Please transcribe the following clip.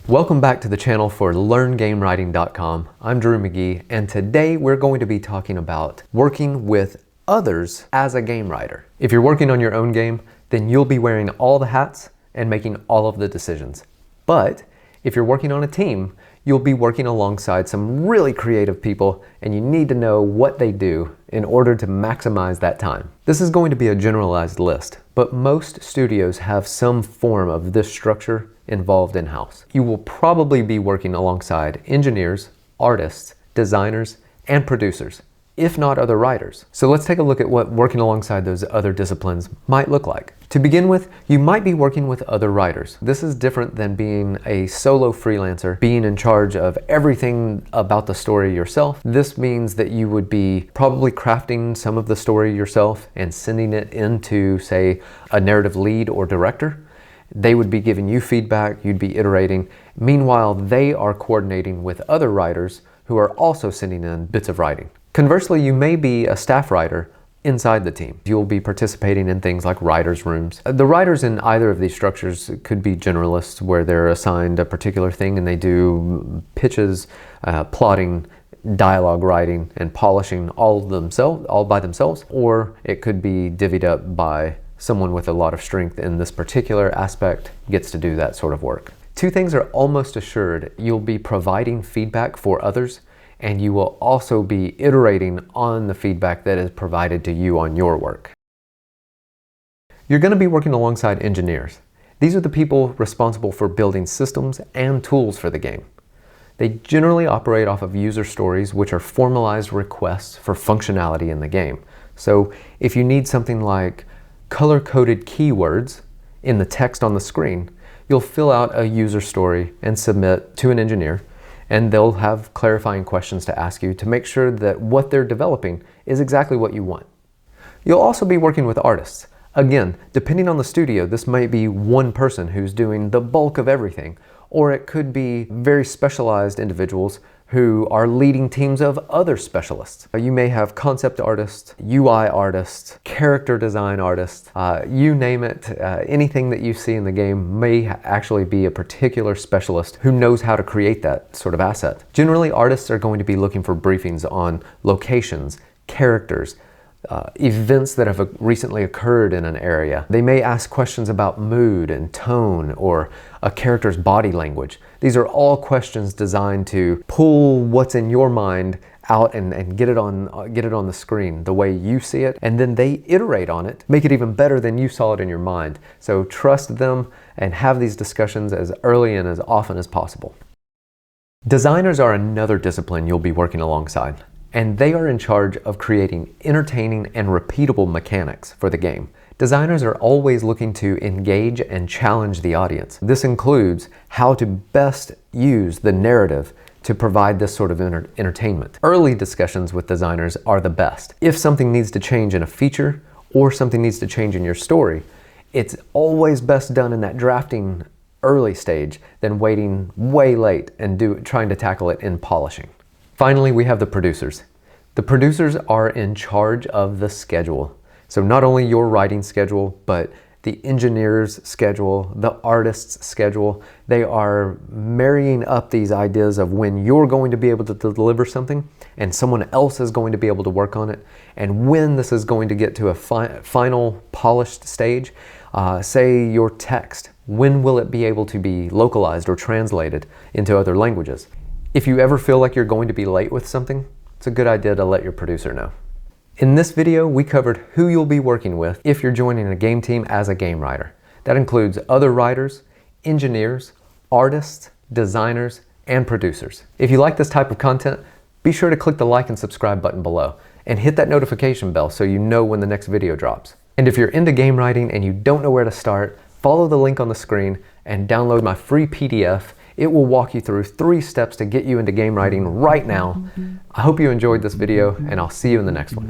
Welcome back to the channel for LearnGameWriting.com. I'm Drew McGee, and today we're going to be talking about working with others as a game writer. If you're working on your own game, then you'll be wearing all the hats and making all of the decisions. But if you're working on a team, you'll be working alongside some really creative people, and you need to know what they do in order to maximize that time. This is going to be a generalized list, but most studios have some form of this structure involved in-house. You will probably be working alongside engineers, artists, designers, and producers, if not other writers. So let's take a look at what working alongside those other disciplines might look like. To begin with, you might be working with other writers. This is different than being a solo freelancer, being in charge of everything about the story yourself. This means that you would be probably crafting some of the story yourself and sending it into, say, a narrative lead or director. They would be giving you feedback, you'd be iterating. Meanwhile, they are coordinating with other writers who are also sending in bits of writing. Conversely, you may be a staff writer inside the team. You'll be participating in things like writers' rooms. The writers in either of these structures could be generalists, where they're assigned a particular thing and they do pitches, plotting, dialogue writing, and polishing all by themselves. Or it could be divvied up by someone with a lot of strength in this particular aspect gets to do that sort of work. Two things are almost assured. You'll be providing feedback for others, and you will also be iterating on the feedback that is provided to you on your work. You're going to be working alongside engineers. These are the people responsible for building systems and tools for the game. They generally operate off of user stories, which are formalized requests for functionality in the game. So if you need something like color-coded keywords in the text on the screen, you'll fill out a user story and submit to an engineer, and they'll have clarifying questions to ask you to make sure that what they're developing is exactly what you want. You'll also be working with artists. Again, depending on the studio, this might be one person who's doing the bulk of everything, or it could be very specialized individuals who are leading teams of other specialists. You may have concept artists, UI artists, character design artists, you name it. Anything that you see in the game may actually be a particular specialist who knows how to create that sort of asset. Generally, artists are going to be looking for briefings on locations, characters, events that have recently occurred in an area. They may ask questions about mood and tone or a character's body language. These are all questions designed to pull what's in your mind out and get it on the screen the way you see it, and then they iterate on it, make it even better than you saw it in your mind. So trust them and have these discussions as early and as often as possible. Designers are another discipline you'll be working alongside, and they are in charge of creating entertaining and repeatable mechanics for the game. Designers are always looking to engage and challenge the audience. This includes how to best use the narrative to provide this sort of entertainment. Early discussions with designers are the best. If something needs to change in a feature or something needs to change in your story, it's always best done in that drafting early stage than waiting way late and trying to tackle it in polishing. Finally, we have the producers. The producers are in charge of the schedule. So not only your writing schedule, but the engineer's schedule, the artist's schedule. They are marrying up these ideas of when you're going to be able to deliver something and someone else is going to be able to work on it, and when this is going to get to a final polished stage. Say your text, when will it be able to be localized or translated into other languages? If you ever feel like you're going to be late with something, it's a good idea to let your producer know. In this video, we covered who you'll be working with if you're joining a game team as a game writer. That includes other writers, engineers, artists, designers, and producers. If you like this type of content, be sure to click the like and subscribe button below and hit that notification bell so you know when the next video drops. And if you're into game writing and you don't know where to start, follow the link on the screen and download my free PDF. It will walk you through 3 steps to get you into game writing right now. I hope you enjoyed this video, and I'll see you in the next one.